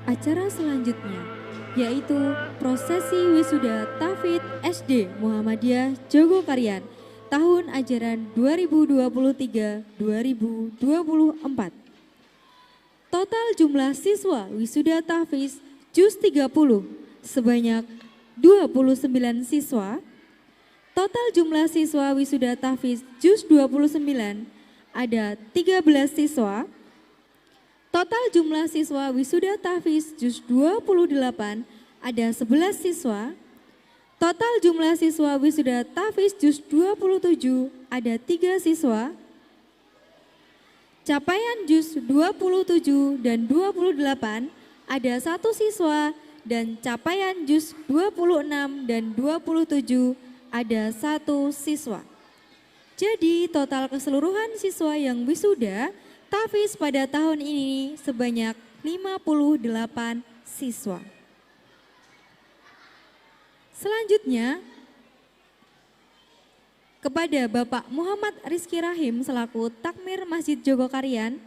acara selanjutnya, yaitu prosesi wisuda Tafid SD Muhammadiyah Jogokarian tahun ajaran 2023-2024. Total jumlah siswa wisuda Tahfiz Juz 30 sebanyak 29 siswa. Total jumlah siswa wisuda Tahfiz Juz 29 ada 13 siswa. Total jumlah siswa wisuda Tahfiz Juz 28 ada 11 siswa. Total jumlah siswa wisuda Tahfiz Juz 27 ada 3 siswa. Capaian Juz 27 dan 28 ada 1 siswa dan capaian Juz 26 dan 27 ada 1 siswa. Jadi total keseluruhan siswa yang wisuda Tahfiz pada tahun ini sebanyak 58 siswa. Selanjutnya, kepada Bapak Muhammad Rizky Rahim selaku Takmir Masjid Jogokarian,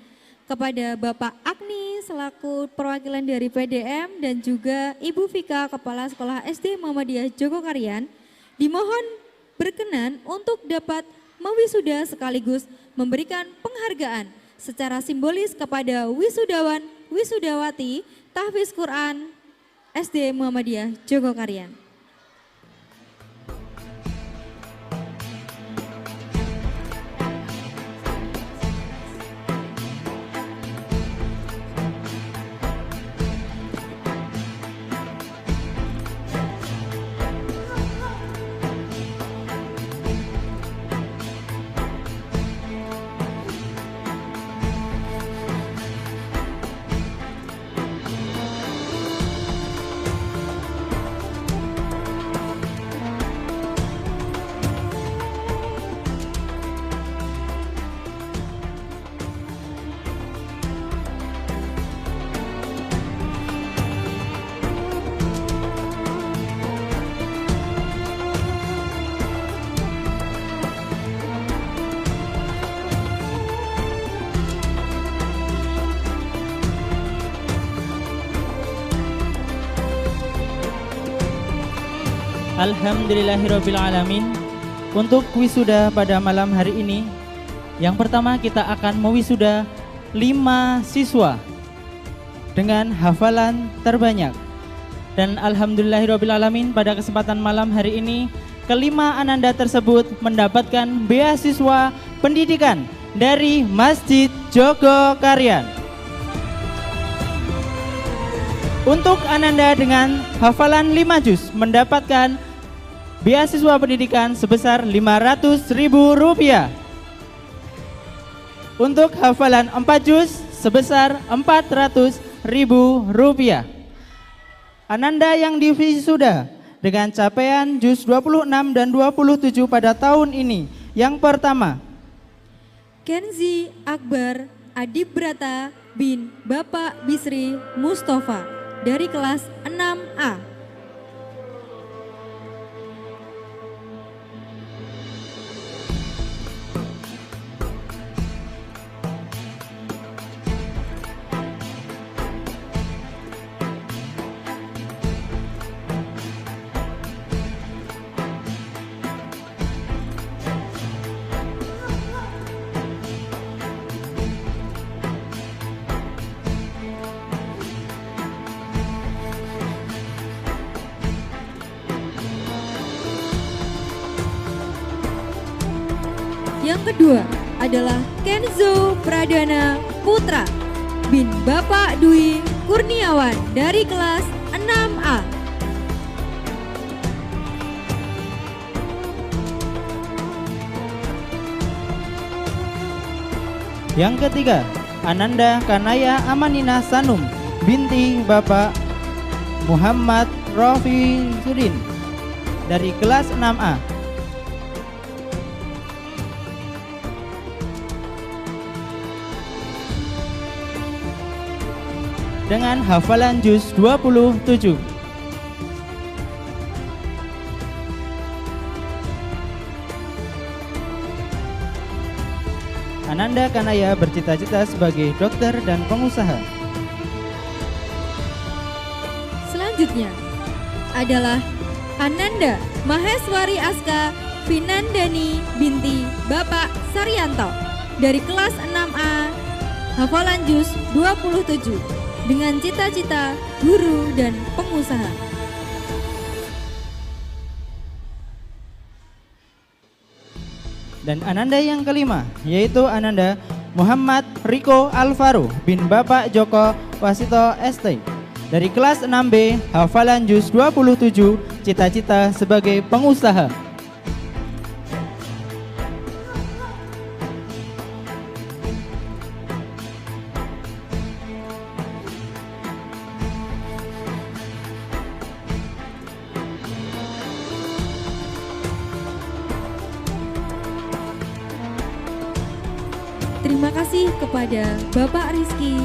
kepada Bapak Agni selaku perwakilan dari PDM dan juga Ibu Vika Kepala Sekolah SD Muhammadiyah Jogokarian, dimohon berkenan untuk dapat mewisuda sekaligus memberikan penghargaan secara simbolis kepada wisudawan wisudawati Tahfiz Quran SD Muhammadiyah Jogokarian. Alhamdulillahirrabbilalamin. Untuk wisuda pada malam hari ini, yang pertama kita akan mewisuda 5 siswa dengan hafalan terbanyak. Dan alhamdulillahirrabbilalamin, pada kesempatan malam hari ini kelima ananda tersebut mendapatkan beasiswa pendidikan dari Masjid Jogokarian. Untuk ananda dengan hafalan 5 juz mendapatkan beasiswa pendidikan sebesar Rp500.000. Untuk hafalan 4 juz sebesar Rp400.000. Ananda yang diwisuda dengan capaian juz 26 dan 27 pada tahun ini. Yang pertama, Kenzi Akbar Adibrata bin Bapak Bisri Mustafa dari kelas 6A. Yang kedua adalah Kenzo Pradana Putra bin Bapak Dwi Kurniawan dari kelas 6A. yang ketiga, Ananda Kanaya Amanina Sanum binti Bapak Muhammad Rofi Sudin dari kelas 6A. Dengan hafalan juz 27. Ananda Kanaya bercita-cita sebagai dokter dan pengusaha. selanjutnya adalah Ananda Maheswari Aska Vinandani binti Bapak Saryanto dari kelas 6A hafalan juz 27 dengan cita-cita guru dan pengusaha. Dan Ananda yang kelima yaitu Ananda Muhammad Riko Alvaro bin Bapak Joko Wasito ST dari kelas 6B hafalan juz 27 cita-cita sebagai pengusaha. Terima kasih kepada Bapak Rizky,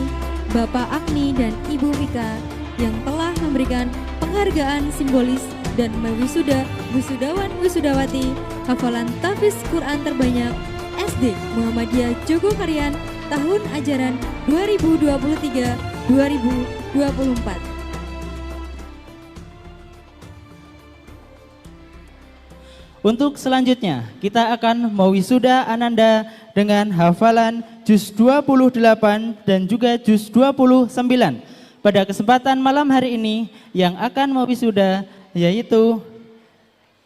Bapak Agni dan Ibu Vika yang telah memberikan penghargaan simbolis dan mewisuda wisudawan wisudawati hafalan tahfiz Quran terbanyak SD Muhammadiyah Jogokarian tahun ajaran 2023-2024. Untuk selanjutnya, kita akan mewisuda Ananda dengan hafalan juz 28 dan juga juz 29. Pada kesempatan malam hari ini yang akan mewisuda yaitu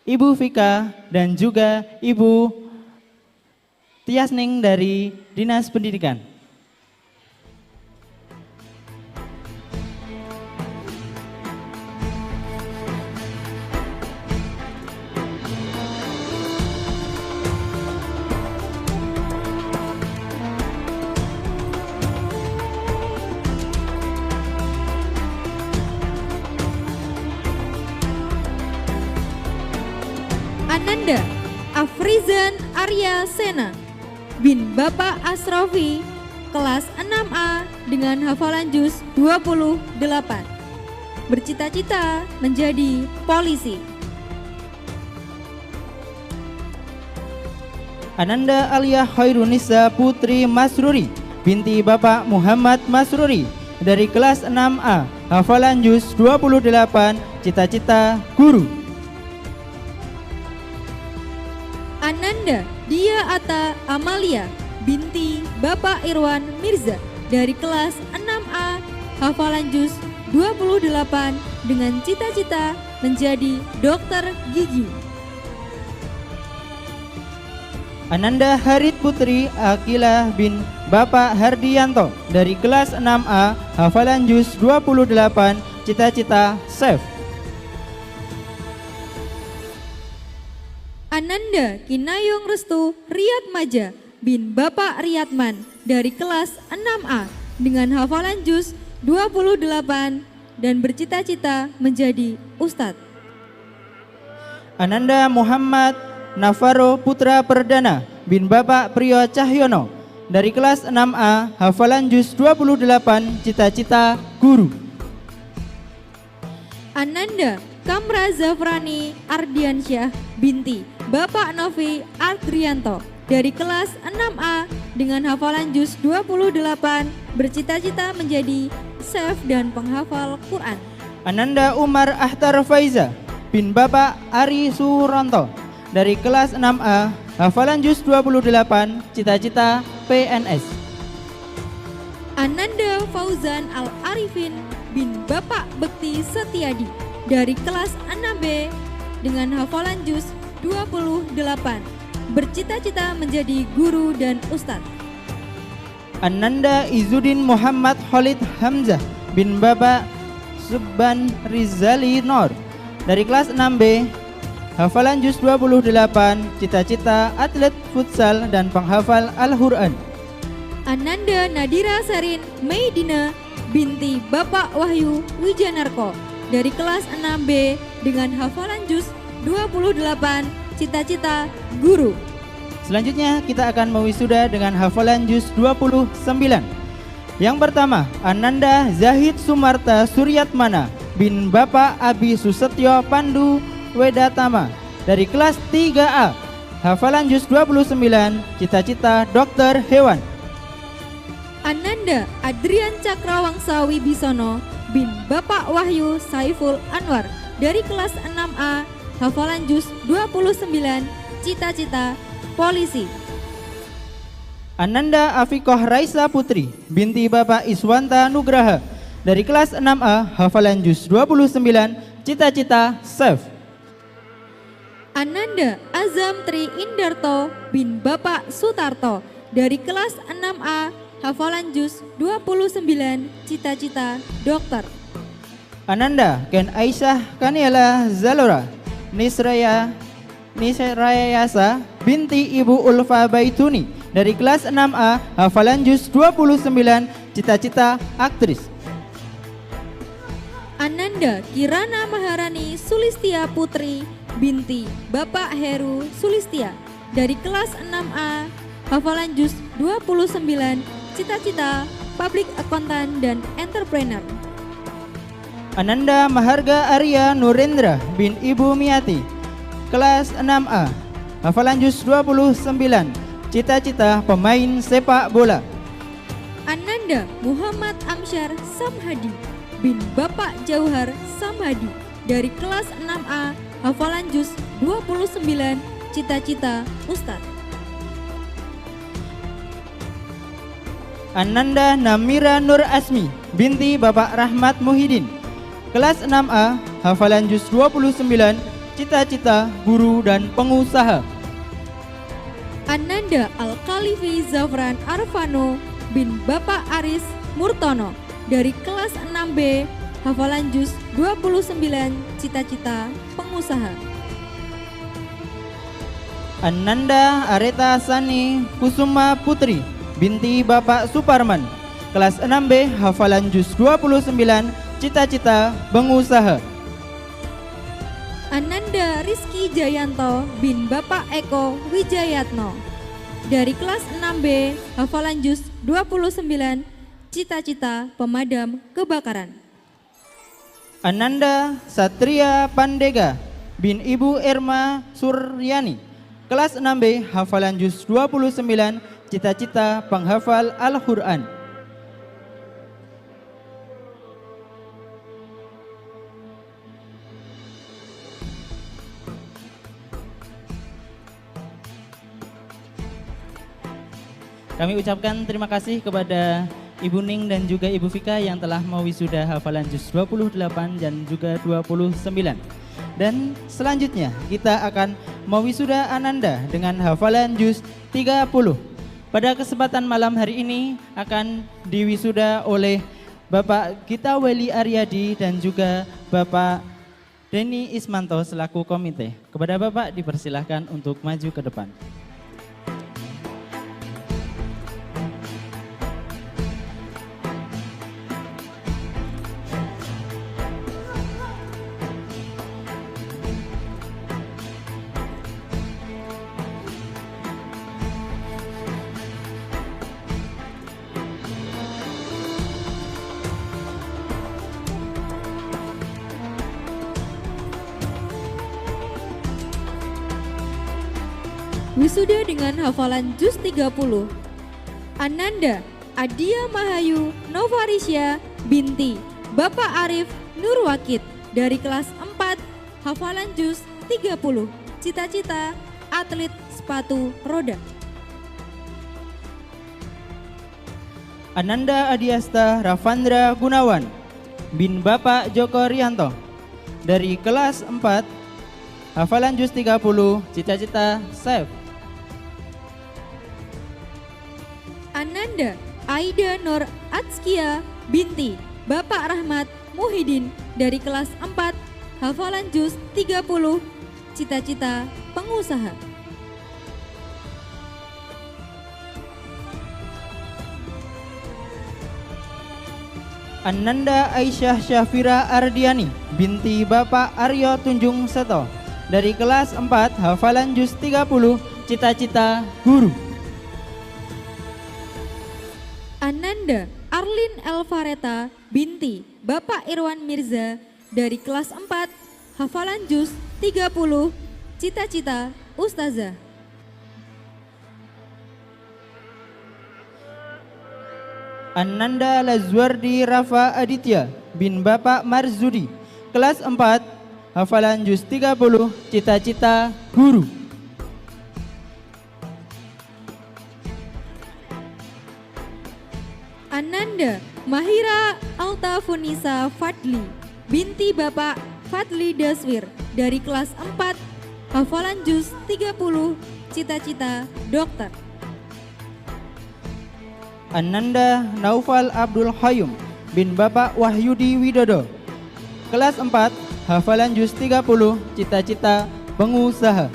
Ibu Vika dan juga Ibu Tiasning dari Dinas Pendidikan. Ananda Afrizan Arya Sena bin Bapak Asrofi kelas 6A dengan hafalan juz 28 bercita-cita menjadi polisi. Ananda Alia Khairunisa Putri Masruri binti Bapak Muhammad Masruri dari kelas 6A hafalan juz 28 cita-cita guru. Ananda Dia Atta Amalia binti Bapak Irwan Mirza dari kelas 6A hafalan juz 28 dengan cita-cita menjadi dokter gigi. Ananda Harit Putri Akila bin Bapak Hardianto dari kelas 6A hafalan juz 28 cita-cita chef. Ananda Kinayong Restu Riyad Maja bin Bapak Riyadman dari kelas 6A dengan hafalan juz 28 dan bercita-cita menjadi ustadz. Ananda Muhammad Navaro Putra Perdana bin Bapak Priyo Cahyono dari kelas 6A hafalan juz 28 cita-cita guru. Ananda Kamra Zafrani Ardiansyah binti Bapak Novi Adrianto dari kelas 6A dengan hafalan juz 28 bercita-cita menjadi chef dan penghafal Quran. Ananda Umar Ahtar Faiza bin Bapak Ari Suranto dari kelas 6A hafalan juz 28 cita-cita PNS. Ananda Fauzan Al-Arifin bin Bapak Bekti Setiadi dari kelas 6B dengan hafalan juz 28 bercita-cita menjadi guru dan ustadz. Ananda Izzuddin Muhammad Khalid Hamzah bin Bapak Subban Rizali Nor dari kelas 6B hafalan juz 28 cita-cita atlet futsal dan penghafal Al-Quran. Ananda Nadira Sarin Maidina binti Bapak Wahyu Wijanarko dari kelas 6B dengan hafalan juz 28 cita-cita guru. Selanjutnya kita akan mewisuda dengan hafalan juz 29. Yang pertama, Ananda Zahid Sumarta Suryatmana bin Bapak Abi Susetyo Pandu Wedatama dari kelas 3A hafalan juz 29 cita-cita dokter hewan. Ananda Adrian Cakrawangsa Wibisono bin Bapak Wahyu Saiful Anwar dari kelas 6A hafalan juz 29 cita-cita polisi. Ananda Afikoh Raisa Putri binti Bapak Iswanta Nugraha dari kelas 6A hafalan juz 29 cita-cita chef. Ananda Azam Tri Indarto bin Bapak Sutarto dari kelas 6A hafalan juz 29 cita-cita dokter. Ananda Ken Aisyah Kaniela Zalora Nisrayasa binti Ibu Ulfa Baituni dari kelas 6A hafalan juz 29 cita-cita aktris. Ananda Kirana Maharani Sulistia Putri binti Bapak Heru Sulistia dari kelas 6A hafalan juz 29 cita-cita public accountant dan entrepreneur. Ananda Maharga Arya Nurendra bin Ibu Miati kelas 6A hafalan juz 29 cita-cita pemain sepak bola. Ananda Muhammad Amsyar Samhadi bin Bapak Jauhar Samhadi dari kelas 6A hafalan juz 29 cita-cita Ustadz. Ananda Namira Nur Asmi binti Bapak Rahmat Muhyiddin kelas 6A hafalan juz 29 cita-cita guru dan pengusaha. Ananda Al-Khalifi Zafran Arfano bin Bapak Aris Murtono dari kelas 6B hafalan juz 29 cita-cita pengusaha. Ananda Areta Sani Kusuma Putri binti Bapak Suparman kelas 6B hafalan juz 29 cita-cita pengusaha. Ananda Rizky Jayanto bin Bapak Eko Wijayatno dari kelas 6B hafalan juz 29 cita-cita pemadam kebakaran. Ananda Satria Pandega bin Ibu Irma Suryani kelas 6B hafalan juz 29 cita-cita penghafal Al-Quran. Kami ucapkan terima kasih kepada Ibu Ning dan juga Ibu Vika yang telah mewisuda hafalan juz 28 dan juga 29. Dan selanjutnya kita akan mewisuda Ananda dengan hafalan juz 30. Pada kesempatan malam hari ini akan diwisuda oleh Bapak Gita Weli Aryadi dan juga Bapak Denny Ismanto selaku komite. Kepada Bapak dipersilahkan untuk maju ke depan. Wisuda dengan hafalan juz 30. Ananda Adia Mahayu Novarisya binti Bapak Arif Nurwakid dari kelas 4 hafalan juz 30 cita-cita atlet sepatu roda. Ananda Adiasta Ravandra Gunawan bin Bapak Joko Rianto dari kelas 4 hafalan juz 30 cita-cita chef. Ananda Aida Nur Atskia binti Bapak Rahmat Muhyiddin dari kelas 4 hafalan juz 30 cita-cita pengusaha. Ananda Aisyah Syafira Ardiani binti Bapak Aryo Tunjung Seto dari kelas 4 hafalan juz 30 cita-cita guru. Ananda Arlin Elvareta binti Bapak Irwan Mirza dari kelas 4 hafalan juz 30 cita-cita ustazah. Ananda Lazwardi Rafa Aditya bin Bapak Marzudi, kelas 4, hafalan juz 30, cita-cita guru. Ananda Mahira Altafunisa Fadli binti Bapak Fadli Daswir dari kelas 4, hafalan juz 30, cita-cita dokter. Ananda Naufal Abdul Hayyum bin Bapak Wahyudi Widodo, kelas 4, hafalan juz 30, cita-cita pengusaha.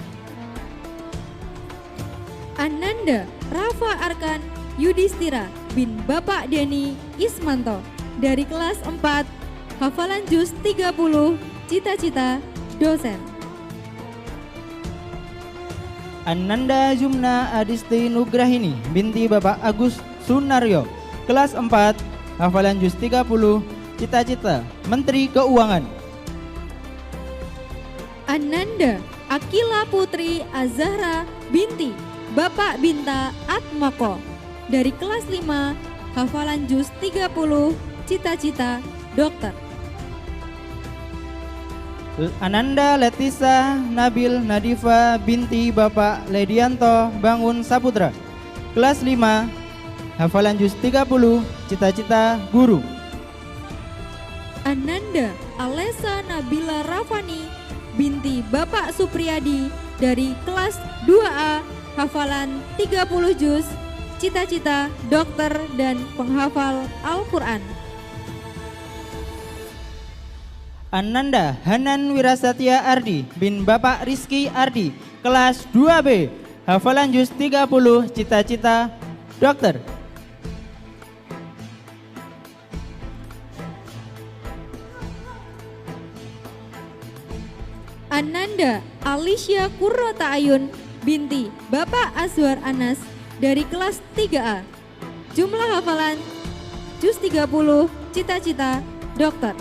Ananda Rafa Arkan Yudhistira bin Bapak Deni Ismanto dari kelas 4, hafalan juz 30, cita-cita dosen. Ananda Jumna Adisti Nugrahini binti Bapak Agus Sunaryo, kelas 4, hafalan juz 30, cita-cita Menteri Keuangan. Ananda Akila Putri Azahra binti Bapak Binta Atmoko dari kelas 5, hafalan juz 30, cita-cita dokter. Ananda Letisa Nabil Nadifa binti Bapak Ledianto Bangun Saputra, kelas 5, hafalan juz 30, cita-cita guru. Ananda Alesa Nabila Rafani binti Bapak Supriyadi dari kelas 2A, hafalan 30 juz, cita-cita dokter dan penghafal Al-Quran. Ananda Hanan Wirasatya Ardi bin Bapak Rizky Ardi, kelas 2B, hafalan juz 30, cita-cita dokter. Ananda Alicia Kurrota Ayun binti Bapak Azwar Anas dari kelas 3A, jumlah hafalan juz 30, cita-cita dokter.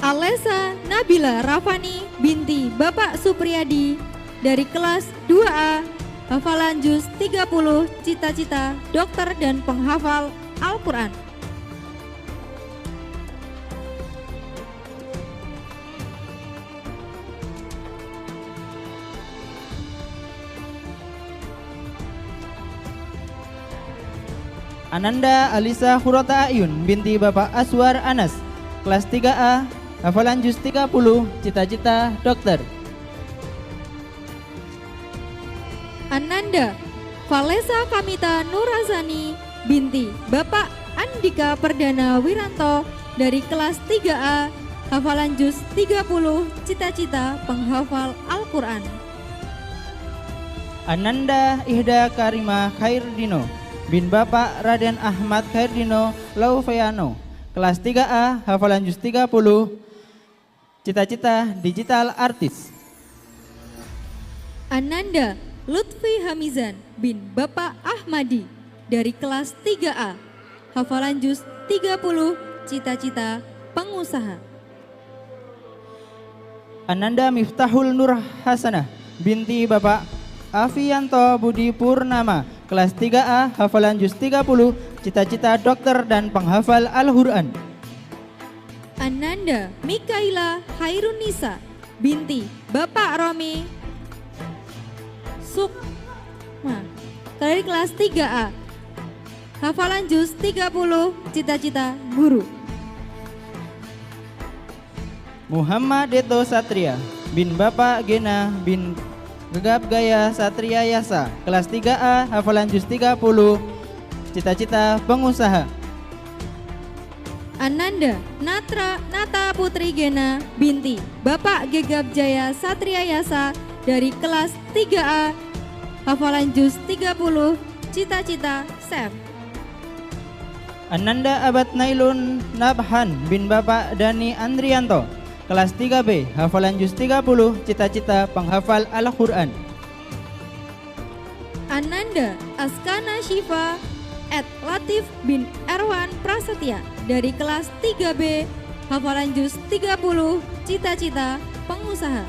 Alesa Nabila Rafani binti Bapak Supriyadi dari kelas 2A, hafalan juz 30, cita-cita dokter dan penghafal Al-Quran. Ananda Alisa Hurota Ayun binti Bapak Aswar Anas, kelas 3A, hafalan juz 30, cita-cita dokter. Ananda Valesa Kamita Nurazani binti Bapak Andika Perdana Wiranto dari kelas 3A, hafalan juz 30, cita-cita penghafal Al-Quran. Ananda Ihda Karima Khairdino bin Bapak Raden Ahmad Khairdino Laufeano, kelas 3A, hafalan juz 30, cita-cita digital artis. Ananda Lutfi Hamizan bin Bapak Ahmadi dari kelas 3A, hafalan juz 30, cita-cita pengusaha. Ananda Miftahul Nur Hasanah binti Bapak Afianto Budi Purnama, kelas 3A, hafalan juz 30, cita-cita dokter dan penghafal Al-Quran. Ananda Mikaila Hairunisa binti Bapak Romi Sukma dari kelas 3A, hafalan juz 30, cita-cita guru. Muhammad Deto Satria bin Bapak Gena bin Gegap Gaya Satria Yasa, kelas 3A, hafalan juz 30, cita-cita pengusaha. Ananda Nata Putri Gena binti Bapak Gegap Jaya Satria Yasa dari kelas 3A, hafalan juz 30, cita-cita chef. Ananda Abad Nailun Nabhan bin Bapak Dani Andrianto, kelas 3B, hafalan juz 30, cita-cita penghafal Al-Quran. Ananda Askana Syifa Latif bin Erwan Prasetya dari kelas 3B, hafalan juz 30, cita-cita pengusaha.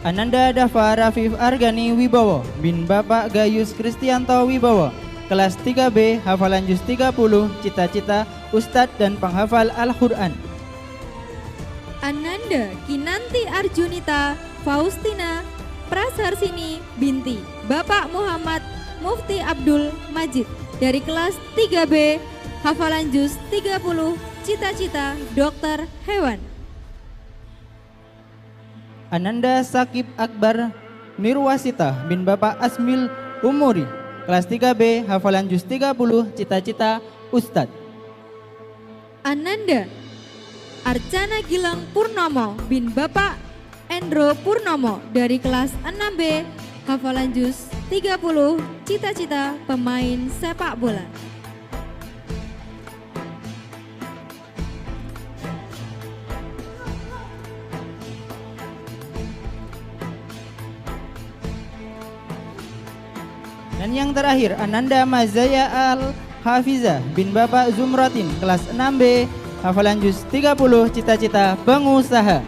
Ananda Dava Rafif Argani Wibowo bin Bapak Gayus Kristianto Wibowo, kelas 3B, hafalan juz 30, cita-cita Ustadz dan penghafal Al-Quran. Ananda Kinanti Arjunita Faustina Prasarsini binti Bapak Muhammad Mufti Abdul Majid dari kelas 3B, hafalan juz 30, cita-cita dokter hewan. Ananda Sakib Akbar Nirwasita bin Bapak Asmil Umuri, kelas 3B, hafalan juz 30, cita-cita Ustadz. Ananda Arcana Gilang Purnomo bin Bapak Endro Purnomo dari kelas 6B, hafalan juz 30, cita-cita pemain sepak bola. Dan yang terakhir, Ananda Mazaya Al-Hafizah bin Bapak Zumratin, kelas 6B, hafalan juz 30, cita-cita pengusaha.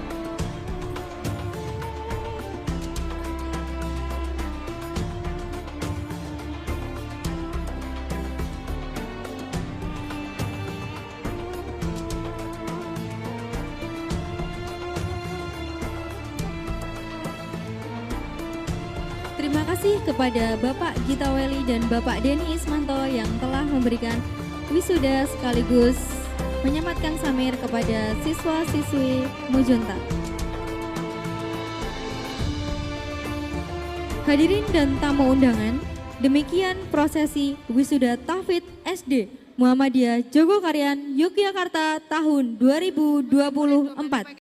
Terima kasih kepada Bapak Gita Weli dan Bapak Denny Ismanto yang telah memberikan wisuda sekaligus menyematkan samir kepada siswa-siswi Mujunta. Hadirin dan tamu undangan, demikian prosesi wisuda Tahfidz SD Muhammadiyah Jogokarian Yogyakarta tahun 2024.